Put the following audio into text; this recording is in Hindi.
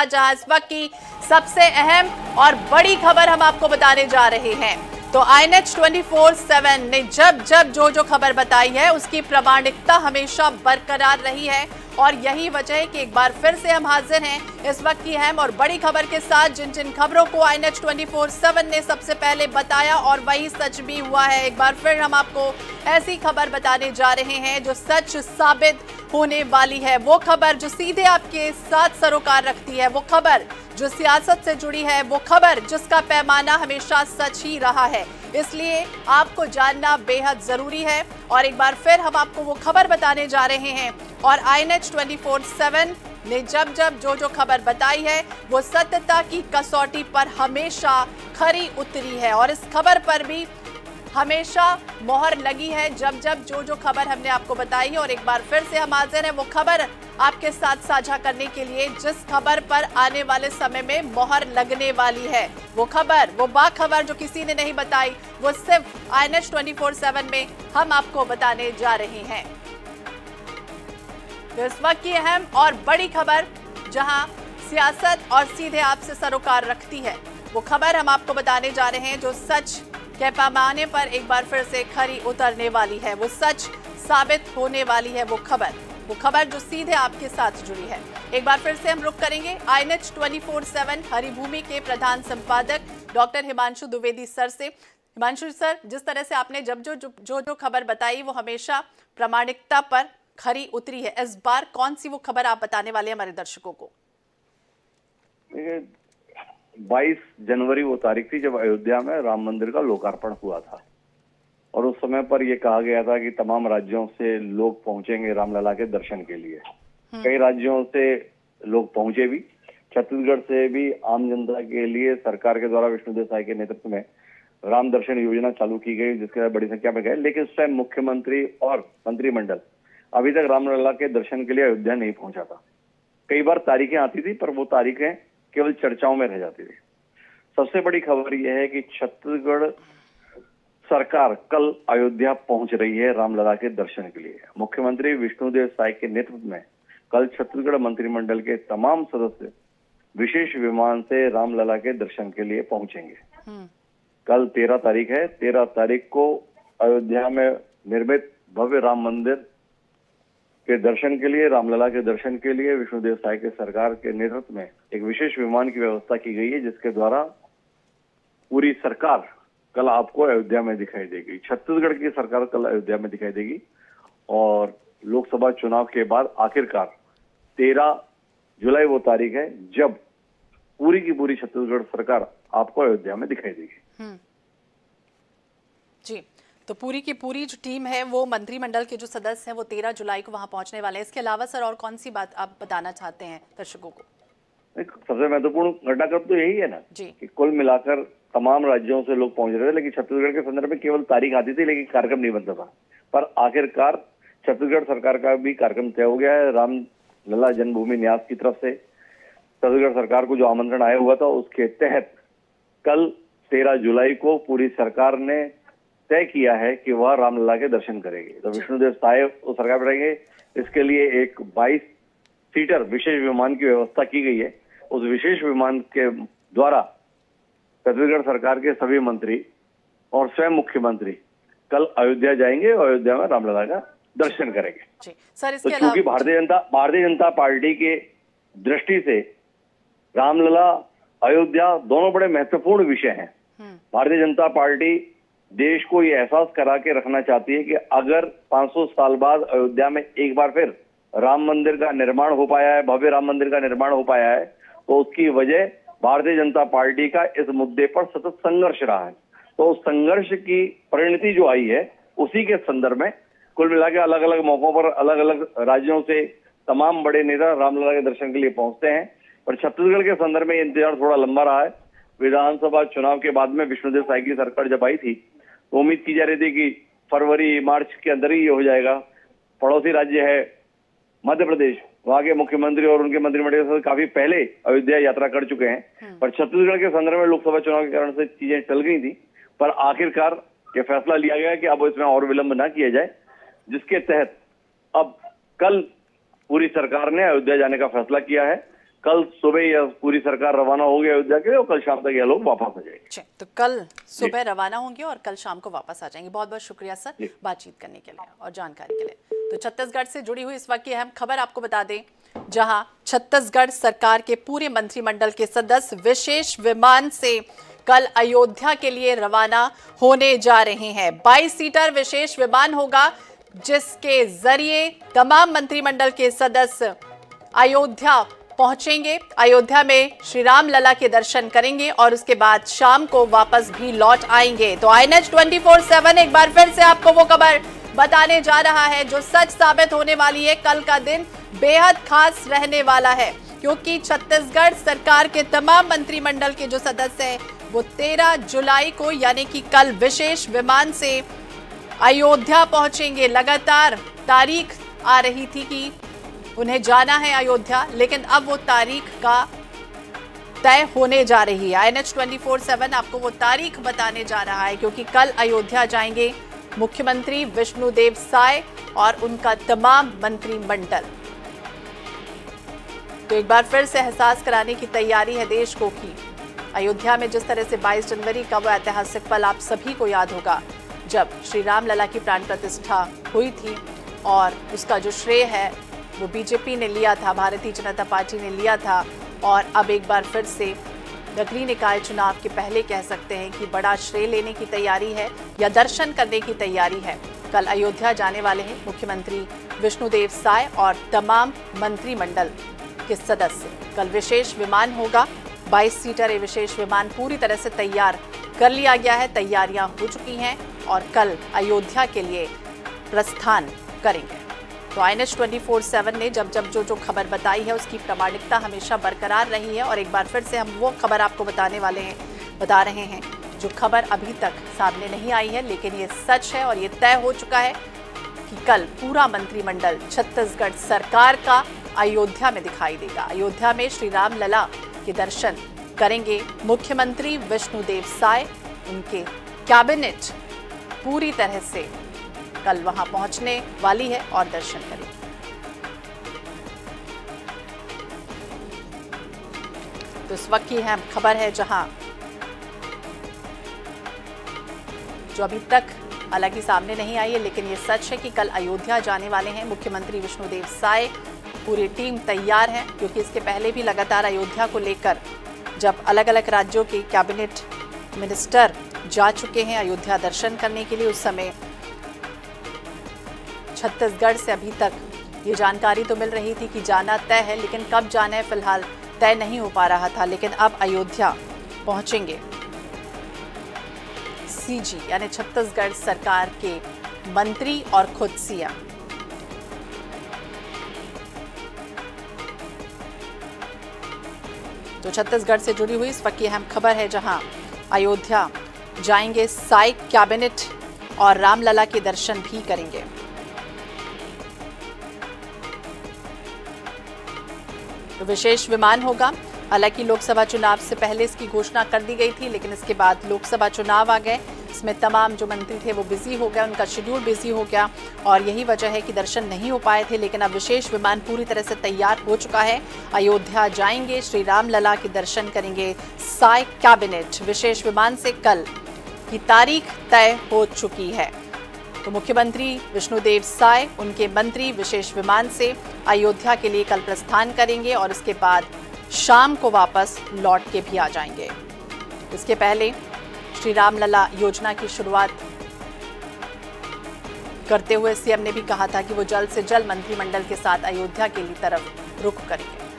जहां इस वक्त की सबसे अहम और बड़ी खबर हम आपको बताने जा रहे हैं। तो INH 24/7 ने जब जब जो खबर बताई है उसकी प्रामाणिकता हमेशा बरकरार रही है और यही वजह है कि एक बार फिर से हम हाजिर हैं इस वक्त की अहम और बड़ी खबर के साथ। जिन जिन खबरों को INH 24/7 ने सबसे पहले बताया और वही सच भी हुआ है, एक बार फिर हम आपको ऐसी खबर बताने जा रहे हैं जो सच साबित होने वाली है। वो खबर जो सीधे आपके साथ सरोकार रखती है, वो खबर जो सियासत से जुड़ी है, वो खबर जिसका पैमाना हमेशा सच ही रहा है। इसलिए आपको जानना बेहद जरूरी है और एक बार फिर हम आपको वो खबर बताने जा रहे हैं। और INH 24/7 ने जब जब जो खबर बताई है वो सत्यता की कसौटी पर हमेशा खरी उतरी है और इस खबर पर भी हमेशा मोहर लगी है जब जब जो खबर हमने आपको बताई है। और एक बार फिर से हम हाजिर हैं वो खबर आपके साथ साझा करने के लिए जिस खबर पर आने वाले समय में मोहर लगने वाली है। वो खबर, वो बाखबर जो किसी ने नहीं बताई, वो सिर्फ INH 24/7 में हम आपको बताने जा रहे हैं। तो इस वक्त की अहम और बड़ी खबर जहां सियासत और सीधे आपसे सरोकार रखती है, वो खबर हम आपको बताने जा रहे हैं जो सच के पैमाने पर एक बार फिर से खरी उतरने वाली है, वो सच साबित होने वाली है। वो खबर जो सीधे आपके साथ जुड़ी है। एक बार फिर से हम रुख करेंगे INH 24/7 हरिभूमि के प्रधान संपादक डॉक्टर हिमांशु द्विवेदी सर से। हिमांशु सर, जिस तरह से आपने जब जो खबर बताई वो हमेशा प्रामाणिकता पर खरी उतरी है, इस बार कौन सी वो खबर आप बताने वाले हैं हमारे दर्शकों को? 22 जनवरी वो तारीख थी जब अयोध्या में राम मंदिर का लोकार्पण हुआ था और उस समय पर यह कहा गया था कि तमाम राज्यों से लोग पहुंचेंगे रामलला के दर्शन के लिए। कई राज्यों से लोग पहुंचे भी, छत्तीसगढ़ से भी आम जनता के लिए सरकार के द्वारा विष्णुदेव साय के नेतृत्व में राम दर्शन योजना चालू की गई जिसके बड़ी संख्या में गए। लेकिन उस टाइम मुख्यमंत्री और मंत्रिमंडल अभी तक रामलला के दर्शन के लिए अयोध्या नहीं पहुंचा था। कई बार तारीखें आती थी पर वो तारीखें केवल चर्चाओं में रह जाती थी। सबसे बड़ी खबर यह है कि छत्तीसगढ़ सरकार कल अयोध्या पहुंच रही है रामलला के दर्शन के लिए। मुख्यमंत्री विष्णुदेव साय के नेतृत्व में कल छत्तीसगढ़ मंत्रिमंडल के तमाम सदस्य विशेष विमान से रामलला के दर्शन के लिए पहुंचेंगे। कल 13 तारीख है। 13 तारीख को अयोध्या में निर्मित भव्य राम मंदिर के दर्शन के लिए, रामलला के दर्शन के लिए विष्णुदेव साय के सरकार के नेतृत्व में एक विशेष विमान की व्यवस्था की गई है जिसके द्वारा पूरी सरकार कल आपको अयोध्या में दिखाई देगी। छत्तीसगढ़ की सरकार कल अयोध्या में दिखाई देगी और लोकसभा चुनाव के बाद आखिरकार 13 जुलाई वो तारीख है जब पूरी की पूरी छत्तीसगढ़ सरकार आपको अयोध्या में दिखाई देगी। जी, तो पूरी की पूरी जो टीम है वो मंत्रिमंडल के जो सदस्य हैं वो 13 जुलाई को वहां पहुंचने वाले हैं। इसके अलावा सर और कौन सी बात आप बताना चाहते हैं दर्शकों को? सबसे महत्वपूर्ण घटनाक्रम तो यही है ना कि कुल मिलाकर तमाम राज्यों से लोग पहुंच रहे थे, लेकिन छत्तीसगढ़ के संदर्भ में केवल तारीख आती थी लेकिन कार्यक्रम नहीं बनता था। पर आखिरकार छत्तीसगढ़ सरकार का भी कार्यक्रम तय हो गया है। रामलला जन्मभूमि न्यास की तरफ से छत्तीसगढ़ सरकार को जो आमंत्रण आया हुआ था उसके तहत कल 13 जुलाई को पूरी सरकार ने तय किया है कि वह रामलला के दर्शन करेगी। तो विष्णुदेव साय उस सरकार में रहेंगे। इसके लिए एक 22 सीटर विशेष विमान की व्यवस्था की गई है। उस विशेष विमान के द्वारा छत्तीसगढ़ सरकार के सभी मंत्री और स्वयं मुख्यमंत्री कल अयोध्या जाएंगे और अयोध्या में रामलला का दर्शन करेंगे। जी सर, इसके तो चूंकि भारतीय जनता पार्टी के दृष्टि से रामलला अयोध्या दोनों बड़े महत्वपूर्ण विषय हैं। भारतीय जनता पार्टी देश को ये एहसास करा के रखना चाहती है कि अगर 500 साल बाद अयोध्या में एक बार फिर राम मंदिर का निर्माण हो पाया है, भव्य राम मंदिर का निर्माण हो पाया है, तो उसकी वजह भारतीय जनता पार्टी का इस मुद्दे पर सतत संघर्ष रहा है। तो उस संघर्ष की परिणति जो आई है उसी के संदर्भ में कुल मिला के अलग अलग मौकों पर अलग अलग राज्यों से तमाम बड़े नेता रामलला के दर्शन के लिए पहुंचते हैं। पर छत्तीसगढ़ के संदर्भ में इंतजार थोड़ा लंबा रहा है। विधानसभा चुनाव के बाद में विष्णुदेव साय की सरकार जब आई थी तो उम्मीद की जा रही थी कि फरवरी मार्च के अंदर ही ये हो जाएगा। पड़ोसी राज्य है मध्य प्रदेश, वहां के मुख्यमंत्री और उनके मंत्रिमंडल काफी पहले अयोध्या यात्रा कर चुके हैं। पर छत्तीसगढ़ के संदर्भ में लोकसभा चुनाव के कारण से चीजें टल गई थी। पर आखिरकार ये फैसला लिया गया कि अब इसमें और विलंब ना किया जाए, जिसके तहत अब कल पूरी सरकार ने अयोध्या जाने का फैसला किया है। कल सुबह यह पूरी सरकार रवाना होगी अयोध्या के लिए और कल शाम तक यह लोग वापस आ जाएंगे। तो कल सुबह रवाना होंगे और कल शाम को वापस आ जाएंगे। बहुत बहुत शुक्रिया सर बातचीत करने के लिए और जानकारी के लिए। तो छत्तीसगढ़ से जुड़ी हुई इस वक्त की अहम खबर आपको बता दें, जहां छत्तीसगढ़ सरकार के पूरे मंत्रिमंडल के सदस्य विशेष विमान से कल अयोध्या के लिए रवाना होने जा रहे हैं। 22 सीटर विशेष विमान होगा जिसके जरिए तमाम मंत्रिमंडल के सदस्य अयोध्या पहुंचेंगे। अयोध्या में श्री राम लला के दर्शन करेंगे और उसके बाद शाम को वापस भी लौट आएंगे। तो INH 24/7 एक बार फिर से आपको वो खबर बताने जा रहा है जो सच साबित होने वाली है। कल का दिन बेहद खास रहने वाला है क्योंकि छत्तीसगढ़ सरकार के तमाम मंत्रिमंडल के जो सदस्य हैं वो 13 जुलाई को यानी कि कल विशेष विमान से अयोध्या पहुंचेंगे। लगातार तारीख आ रही थी कि उन्हें जाना है अयोध्या, लेकिन अब वो तारीख का तय होने जा रही है। INH 24/7 आपको वो तारीख बताने जा रहा है क्योंकि कल अयोध्या जाएंगे मुख्यमंत्री विष्णुदेव साय और उनका तमाम मंत्रिमंडल। तो एक बार फिर से एहसास कराने की तैयारी है देश को कि अयोध्या में जिस तरह से 22 जनवरी का वो ऐतिहासिक पल आप सभी को याद होगा जब श्री राम लला की प्राण प्रतिष्ठा हुई थी और उसका जो श्रेय है वो बीजेपी ने लिया था, भारतीय जनता पार्टी ने लिया था। और अब एक बार फिर से नगरीय निकाय चुनाव के पहले कह सकते हैं कि बड़ा श्रेय लेने की तैयारी है या दर्शन करने की तैयारी है। कल अयोध्या जाने वाले हैं मुख्यमंत्री विष्णुदेव साय और तमाम मंत्रिमंडल के सदस्य। कल विशेष विमान होगा, 22 सीटर ये विशेष विमान पूरी तरह से तैयार कर लिया गया है, तैयारियां हो चुकी हैं और कल अयोध्या के लिए प्रस्थान करेंगे। तो INH 24/7 ने जब जो खबर बताई है उसकी प्रामाणिकता हमेशा बरकरार रही है और एक बार फिर से हम वो खबर आपको बता रहे हैं जो खबर अभी तक सामने नहीं आई है, लेकिन ये सच है और ये तय हो चुका है कि कल पूरा मंत्रिमंडल छत्तीसगढ़ सरकार का अयोध्या में दिखाई देगा। अयोध्या में श्री राम लला के दर्शन करेंगे मुख्यमंत्री विष्णुदेव साय, उनके कैबिनेट पूरी तरह से कल वहां पहुंचने वाली है और दर्शन करेगी। तो इस वक्त की अहम खबर है जहां जो अभी तक हालांकि सामने नहीं आई है, लेकिन ये सच है कि कल अयोध्या जाने वाले हैं मुख्यमंत्री विष्णुदेव साय। पूरी टीम तैयार है क्योंकि इसके पहले भी लगातार अयोध्या को लेकर जब अलग अलग राज्यों के कैबिनेट मिनिस्टर जा चुके हैं अयोध्या दर्शन करने के लिए, उस समय छत्तीसगढ़ से अभी तक ये जानकारी तो मिल रही थी कि जाना तय है, लेकिन कब जाना है फिलहाल तय नहीं हो पा रहा था। लेकिन अब अयोध्या पहुंचेंगे CG यानी छत्तीसगढ़ सरकार के मंत्री और खुद CM। तो छत्तीसगढ़ से जुड़ी हुई इस वक्त की अहम खबर है जहां अयोध्या जाएंगे साय, कैबिनेट और रामलला के दर्शन भी करेंगे। तो विशेष विमान होगा। हालांकि लोकसभा चुनाव से पहले इसकी घोषणा कर दी गई थी, लेकिन इसके बाद लोकसभा चुनाव आ गए, इसमें तमाम जो मंत्री थे वो बिजी हो गए, उनका शेड्यूल बिजी हो गया और यही वजह है कि दर्शन नहीं हो पाए थे। लेकिन अब विशेष विमान पूरी तरह से तैयार हो चुका है। अयोध्या जाएंगे, श्री राम लला के दर्शन करेंगे साय, कैबिनेट विशेष विमान से कल की तारीख तय हो चुकी है। तो मुख्यमंत्री विष्णुदेव साय, उनके मंत्री विशेष विमान से अयोध्या के लिए कल प्रस्थान करेंगे और उसके बाद शाम को वापस लौट के भी आ जाएंगे। इसके पहले श्री राम लला योजना की शुरुआत करते हुए CM ने भी कहा था कि वो जल्द से जल्द मंत्रिमंडल के साथ अयोध्या के लिए तरफ रुख करेंगे।